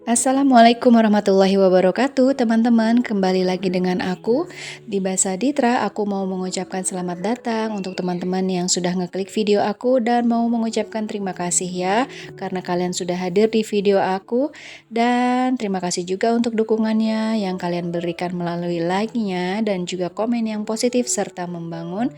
Assalamualaikum warahmatullahi wabarakatuh, teman-teman. Kembali lagi dengan aku di Bahasa Ditra. Aku mau mengucapkan selamat datang untuk teman-teman yang sudah ngeklik video aku dan mau mengucapkan terima kasih ya karena kalian sudah hadir di video aku, dan terima kasih juga untuk dukungannya yang kalian berikan melalui like-nya dan juga komen yang positif serta membangun.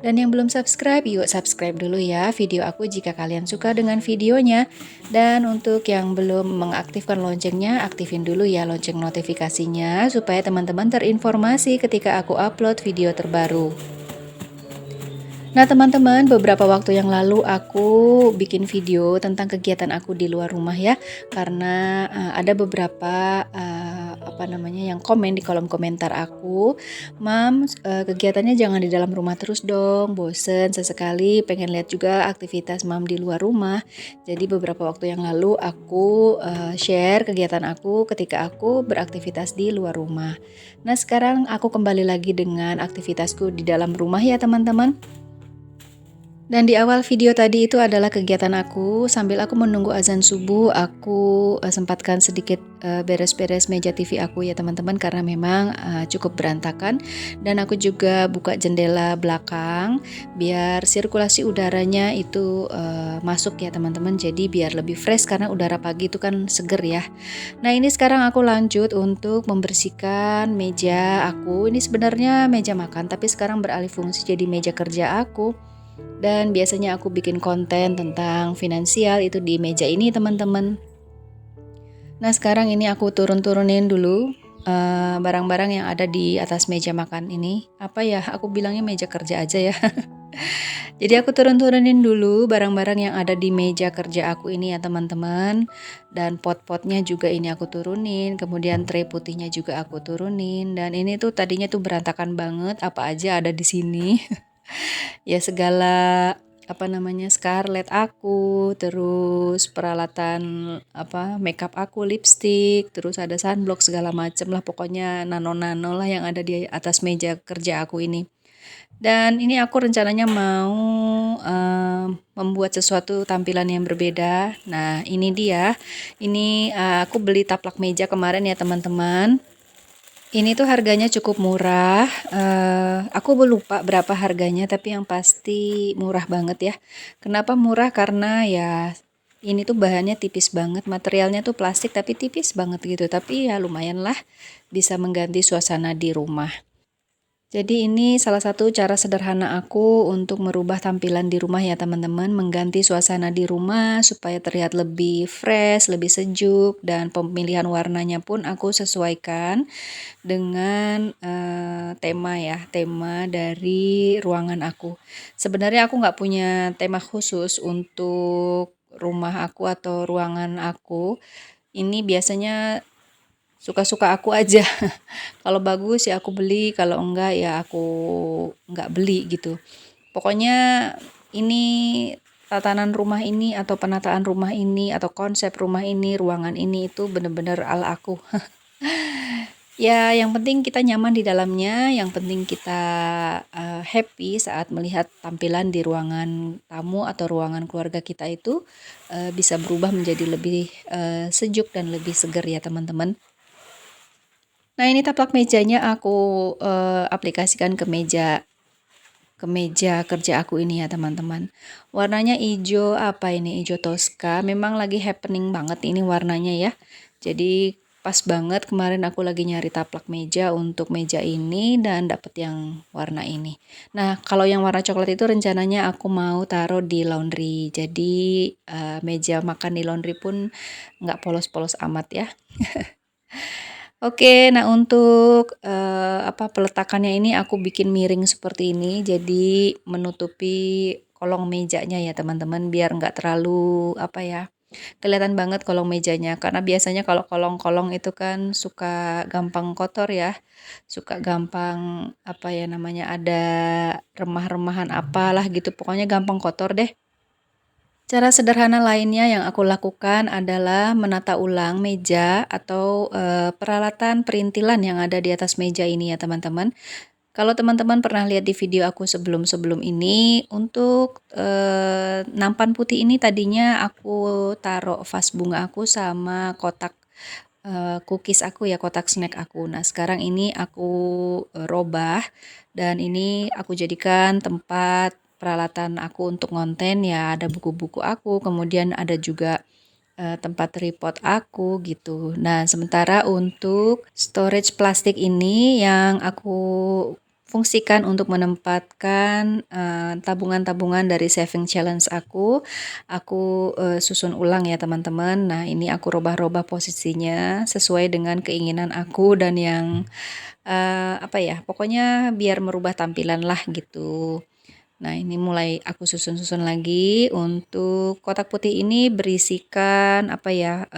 Dan yang belum subscribe, yuk subscribe dulu ya video aku jika kalian suka dengan videonya. Dan untuk yang belum mengaktifkan loncengnya, aktifin dulu ya lonceng notifikasinya supaya teman-teman terinformasi ketika aku upload video terbaru. Nah teman-teman, beberapa waktu yang lalu aku bikin video tentang kegiatan aku di luar rumah ya, karena ada beberapa yang komen di kolom komentar aku, "Mam, kegiatannya jangan di dalam rumah terus dong, bosen sesekali pengen lihat juga aktivitas Mam di luar rumah." Jadi beberapa waktu yang lalu aku share kegiatan aku ketika aku beraktivitas di luar rumah. Nah sekarang aku kembali lagi dengan aktivitasku di dalam rumah ya teman-teman. Dan di awal video tadi itu adalah kegiatan aku sambil aku menunggu azan subuh. Aku sempatkan sedikit beres-beres meja TV aku ya teman-teman, karena memang cukup berantakan. Dan aku juga buka jendela belakang biar sirkulasi udaranya itu masuk ya teman-teman. Jadi biar lebih fresh karena udara pagi itu kan seger ya. Nah ini sekarang aku lanjut untuk membersihkan meja aku. Ini sebenarnya meja makan tapi sekarang beralih fungsi jadi meja kerja aku. Dan biasanya aku bikin konten tentang finansial itu di meja ini teman-teman. Nah sekarang ini aku turunin dulu barang-barang yang ada di atas meja makan ini. Apa ya, aku bilangnya meja kerja aja ya. Jadi aku turunin dulu barang-barang yang ada di meja kerja aku ini ya teman-teman. Dan pot-potnya juga ini aku turunin. Kemudian tray putihnya juga aku turunin. Dan ini tuh tadinya tuh berantakan banget, apa aja ada di sini. Ya segala scarlet aku, terus peralatan makeup aku, lipstick, terus ada sunblock segala macem lah, pokoknya nano-nano lah yang ada di atas meja kerja aku ini. Dan ini aku rencananya mau membuat sesuatu tampilan yang berbeda. Nah ini dia, ini aku beli taplak meja kemarin ya teman-teman. Ini tuh harganya cukup murah, aku lupa berapa harganya tapi yang pasti murah banget ya. Kenapa murah? Karena ya ini tuh bahannya tipis banget, materialnya tuh plastik tapi tipis banget gitu. Tapi ya lumayan lah bisa mengganti suasana di rumah. Jadi ini salah satu cara sederhana aku untuk merubah tampilan di rumah ya teman-teman, mengganti suasana di rumah supaya terlihat lebih fresh, lebih sejuk, dan pemilihan warnanya pun aku sesuaikan dengan tema dari ruangan aku. Sebenarnya aku nggak punya tema khusus untuk rumah aku atau ruangan aku. Ini biasanya suka-suka aku aja. Kalau bagus ya aku beli, kalau enggak ya aku enggak beli gitu. Pokoknya ini tatanan rumah ini atau penataan rumah ini atau konsep rumah ini, ruangan ini itu bener-bener ala aku. Ya, yang penting kita nyaman di dalamnya, yang penting kita happy saat melihat tampilan di ruangan tamu atau ruangan keluarga kita itu bisa berubah menjadi lebih sejuk dan lebih segar ya teman-teman. Nah ini taplak mejanya aku aplikasikan ke meja kerja aku ini ya teman-teman. Warnanya hijau hijau toska. Memang lagi happening banget ini warnanya ya. Jadi pas banget kemarin aku lagi nyari taplak meja untuk meja ini dan dapet yang warna ini. Nah kalau yang warna coklat itu rencananya aku mau taruh di laundry. Jadi meja makan di laundry pun nggak polos-polos amat ya. Oke, nah untuk peletakannya ini aku bikin miring seperti ini, jadi menutupi kolong mejanya ya teman-teman, biar nggak terlalu kelihatan banget kolong mejanya. Karena biasanya kalau kolong-kolong itu kan suka gampang kotor ya, suka gampang ada remah-remahan apalah gitu, pokoknya gampang kotor deh. Cara sederhana lainnya yang aku lakukan adalah menata ulang meja atau peralatan perintilan yang ada di atas meja ini ya teman-teman. Kalau teman-teman pernah lihat di video aku sebelum-sebelum ini, untuk nampan putih ini tadinya aku taruh vas bunga aku sama kotak cookies aku ya, kotak snack aku. Nah, sekarang ini aku robah dan ini aku jadikan tempat peralatan aku untuk ngonten ya, ada buku-buku aku, kemudian ada juga tempat tripod aku gitu. Nah, sementara untuk storage plastik ini yang aku fungsikan untuk menempatkan tabungan-tabungan dari saving challenge aku susun ulang ya teman-teman. Nah, ini aku robah-robah posisinya sesuai dengan keinginan aku dan yang apa ya, pokoknya biar merubah tampilan lah gitu. Nah, ini mulai aku susun-susun lagi. Untuk kotak putih ini berisikan apa ya,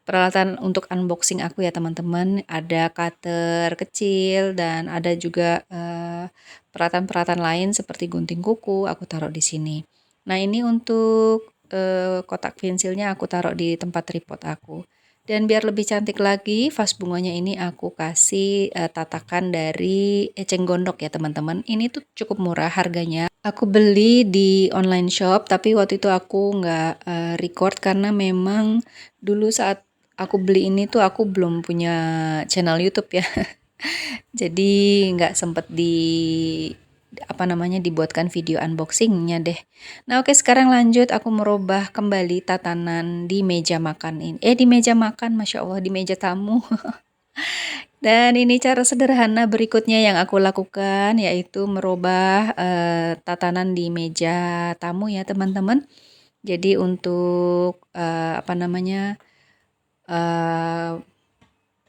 peralatan untuk unboxing aku ya teman-teman. Ada cutter kecil dan ada juga peralatan-peralatan lain seperti gunting kuku aku taruh di sini. Nah, ini untuk kotak pensilnya aku taruh di tempat tripod aku. Dan biar lebih cantik lagi, vas bunganya ini aku kasih tatakan dari eceng gondok ya teman-teman. Ini tuh cukup murah harganya. Aku beli di online shop, tapi waktu itu aku nggak record karena memang dulu saat aku beli ini tuh aku belum punya channel YouTube ya. Jadi nggak sempet apa namanya dibuatkan video unboxingnya deh. Nah oke, sekarang lanjut aku merubah kembali tatanan di meja makan ini. Di meja makan, Masya Allah, di meja tamu. Dan ini cara sederhana berikutnya yang aku lakukan, yaitu merubah tatanan di meja tamu ya teman-teman. Jadi untuk apa namanya,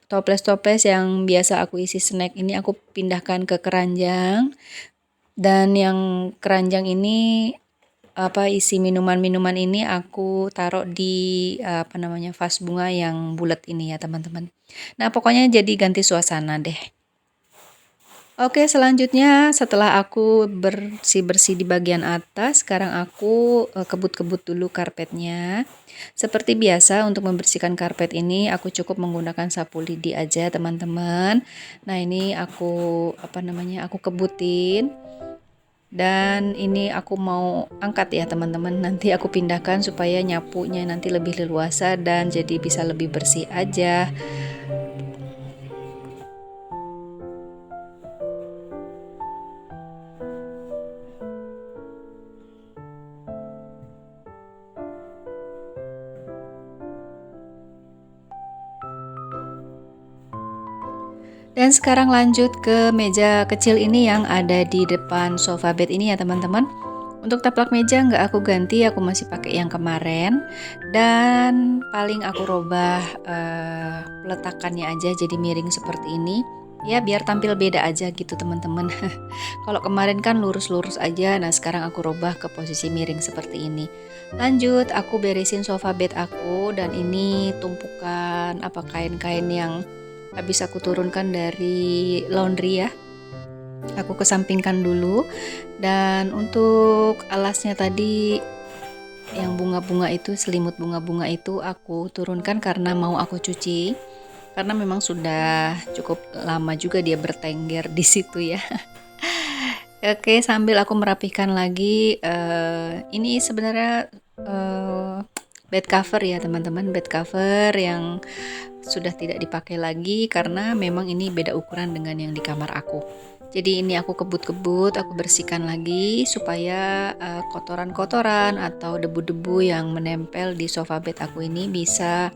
toples-toples yang biasa aku isi snack ini aku pindahkan ke keranjang. Dan yang keranjang ini isi minuman-minuman ini aku taruh di apa namanya, vas bunga yang bulat ini ya teman-teman. Nah, pokoknya jadi ganti suasana deh. Oke, selanjutnya setelah aku bersih-bersih di bagian atas, sekarang aku kebut-kebut dulu karpetnya. Seperti biasa untuk membersihkan karpet ini aku cukup menggunakan sapu lidi aja teman-teman. Nah, ini aku apa namanya, aku kebutin. Dan ini aku mau angkat ya teman-teman, nanti aku pindahkan supaya nyapunya nanti lebih leluasa dan jadi bisa lebih bersih aja. Dan sekarang lanjut ke meja kecil ini yang ada di depan sofa bed ini ya teman-teman. Untuk taplak meja nggak aku ganti, aku masih pakai yang kemarin. Dan paling aku robah peletakannya aja jadi miring seperti ini. Ya biar tampil beda aja gitu teman-teman. Kalau kemarin kan lurus-lurus aja, nah sekarang aku robah ke posisi miring seperti ini. Lanjut, aku beresin sofa bed aku dan ini tumpukan apa kain-kain yang habis aku turunkan dari laundry ya. Aku kesampingkan dulu. Dan untuk alasnya tadi yang bunga-bunga itu, selimut bunga-bunga itu aku turunkan karena mau aku cuci. Karena memang sudah cukup lama juga dia bertengger di situ ya. Oke, sambil aku merapikan lagi, ini sebenarnya bed cover ya teman-teman, bed cover yang sudah tidak dipakai lagi karena memang ini beda ukuran dengan yang di kamar aku. Jadi ini aku kebut-kebut, aku bersihkan lagi supaya kotoran-kotoran atau debu-debu yang menempel di sofa bed aku ini bisa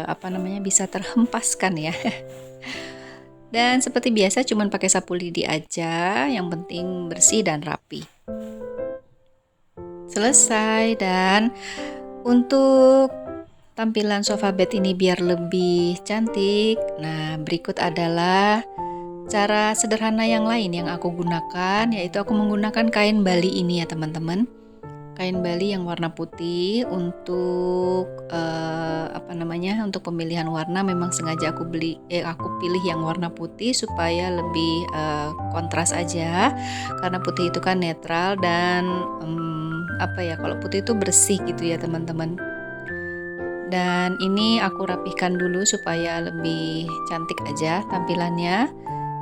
apa namanya, bisa terhempaskan ya. Dan seperti biasa cuman pakai sapu lidi aja, yang penting bersih dan rapi. Selesai. Dan untuk tampilan sofa bed ini biar lebih cantik, nah berikut adalah cara sederhana yang lain yang aku gunakan, yaitu aku menggunakan kain bali ini ya teman-teman. Kain bali yang warna putih untuk apa namanya, untuk pemilihan warna memang sengaja aku pilih yang warna putih supaya lebih kontras aja, karena putih itu kan netral dan apa ya, kalau putih itu bersih gitu ya teman-teman. Dan ini aku rapihkan dulu supaya lebih cantik aja tampilannya.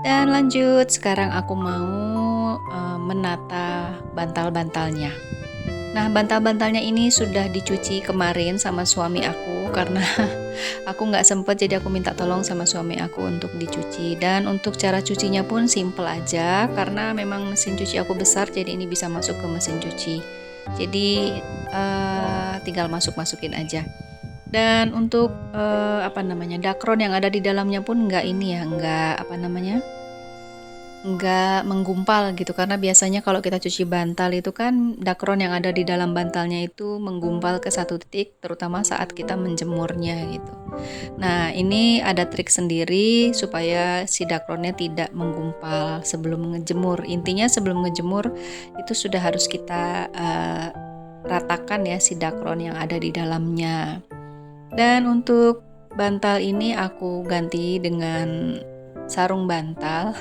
Dan lanjut, sekarang aku mau menata bantal-bantalnya. Nah, bantal-bantalnya ini sudah dicuci kemarin sama suami aku karena aku nggak sempet, jadi aku minta tolong sama suami aku untuk dicuci. Dan untuk cara cucinya pun simple aja karena memang mesin cuci aku besar, jadi ini bisa masuk ke mesin cuci. Jadi tinggal masukin aja. Dan untuk apa namanya, dakron yang ada di dalamnya pun nggak ini ya, nggak apa namanya, nggak menggumpal gitu, karena biasanya kalau kita cuci bantal itu kan dakron yang ada di dalam bantalnya itu menggumpal ke satu titik, terutama saat kita menjemurnya gitu. Nah, ini ada trik sendiri supaya si dakronnya tidak menggumpal sebelum ngejemur. Intinya sebelum ngejemur itu sudah harus kita ratakan ya si dakron yang ada di dalamnya. Dan untuk bantal ini aku ganti dengan sarung bantal.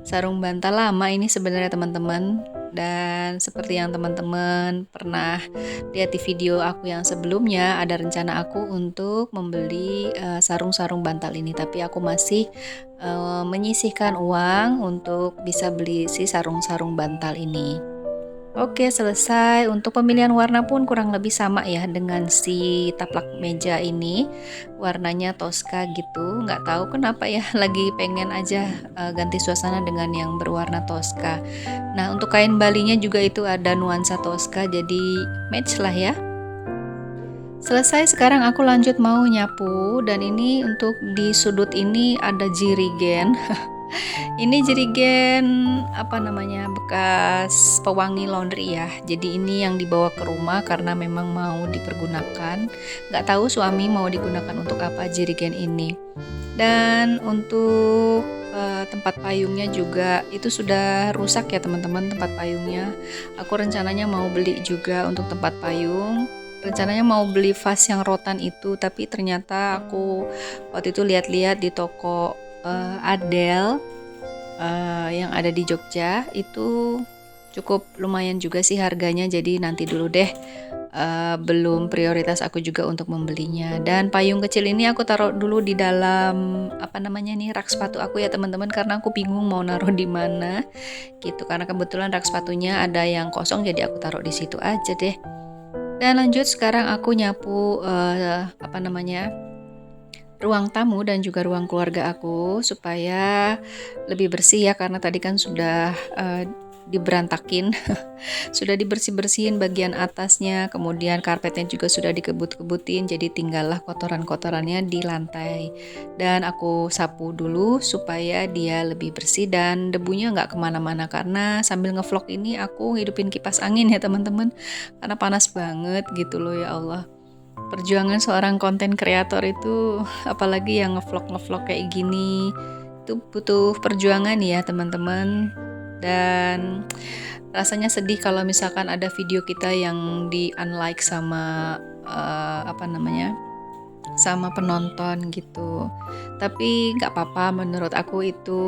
Sarung bantal lama ini sebenarnya teman-teman, dan seperti yang teman-teman pernah lihat di video aku yang sebelumnya, ada rencana aku untuk membeli sarung-sarung bantal ini, tapi aku masih menyisihkan uang untuk bisa beli si sarung-sarung bantal ini. Oke, selesai. Untuk pemilihan warna pun kurang lebih sama ya dengan si taplak meja ini. Warnanya Tosca gitu. Nggak tahu kenapa ya, lagi pengen aja ganti suasana dengan yang berwarna Tosca. Nah, untuk kain balinya juga itu ada nuansa Tosca, jadi match lah ya. Selesai, sekarang aku lanjut mau nyapu, dan ini untuk di sudut ini ada jirigen. Ini jerigen apa namanya, bekas pewangi laundry ya. Jadi ini yang dibawa ke rumah karena memang mau dipergunakan. Nggak tahu suami mau digunakan untuk apa jerigen ini. Dan untuk tempat payungnya juga itu sudah rusak ya teman-teman, tempat payungnya. Aku rencananya mau beli juga untuk tempat payung. Rencananya mau beli vas yang rotan itu, tapi ternyata aku waktu itu lihat-lihat di toko Adele yang ada di Jogja itu cukup lumayan juga sih harganya, jadi nanti dulu deh, belum prioritas aku juga untuk membelinya. Dan payung kecil ini aku taruh dulu di dalam apa namanya nih, rak sepatu aku ya teman-teman, karena aku bingung mau naruh di mana gitu, karena kebetulan rak sepatunya ada yang kosong, jadi aku taruh di situ aja deh. Dan lanjut, sekarang aku nyapu apa namanya, ruang tamu dan juga ruang keluarga aku supaya lebih bersih ya, karena tadi kan sudah diberantakin. Sudah dibersih-bersihin bagian atasnya, kemudian karpetnya juga sudah dikebut-kebutin, jadi tinggallah kotoran-kotorannya di lantai. Dan aku sapu dulu supaya dia lebih bersih dan debunya nggak kemana-mana, karena sambil ngevlog ini aku hidupin kipas angin ya teman-teman, karena panas banget gitu loh, ya Allah. Perjuangan seorang konten kreator itu, apalagi yang ngevlog kayak gini, itu butuh perjuangan ya teman-teman. Dan rasanya sedih kalau misalkan ada video kita yang di unlike sama apa namanya, sama penonton gitu. Tapi nggak apa-apa, menurut aku itu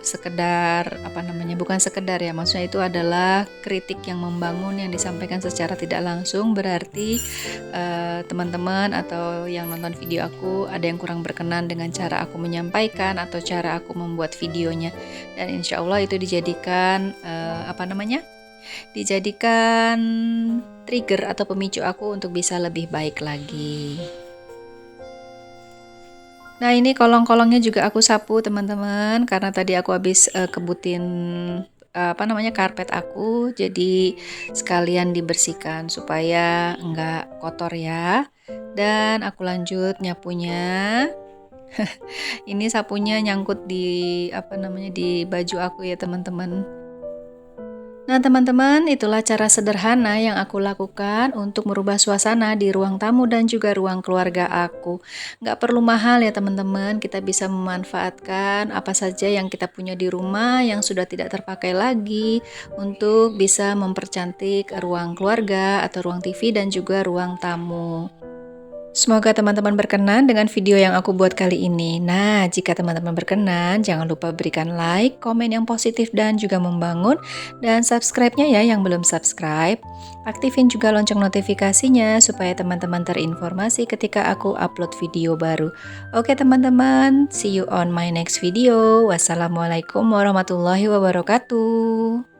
sekedar apa namanya, bukan sekedar ya, maksudnya itu adalah kritik yang membangun yang disampaikan secara tidak langsung. Berarti teman-teman atau yang nonton video aku ada yang kurang berkenan dengan cara aku menyampaikan atau cara aku membuat videonya, dan insya Allah itu dijadikan apa namanya, dijadikan trigger atau pemicu aku untuk bisa lebih baik lagi. Nah, ini kolong-kolongnya juga aku sapu teman-teman, karena tadi aku habis kebutin apa namanya, karpet aku, jadi sekalian dibersihkan supaya enggak kotor ya. Dan aku lanjut nyapunya. Ini sapunya nyangkut di apa namanya, di baju aku ya teman-teman. Nah teman-teman, itulah cara sederhana yang aku lakukan untuk merubah suasana di ruang tamu dan juga ruang keluarga aku. Nggak perlu mahal ya teman-teman, kita bisa memanfaatkan apa saja yang kita punya di rumah yang sudah tidak terpakai lagi untuk bisa mempercantik ruang keluarga atau ruang TV dan juga ruang tamu. Semoga teman-teman berkenan dengan video yang aku buat kali ini. Nah, jika teman-teman berkenan, jangan lupa berikan like, komen yang positif dan juga membangun, dan subscribe-nya ya yang belum subscribe. Aktifin juga lonceng notifikasinya supaya teman-teman terinformasi ketika aku upload video baru. Oke teman-teman, see you on my next video. Wassalamualaikum warahmatullahi wabarakatuh.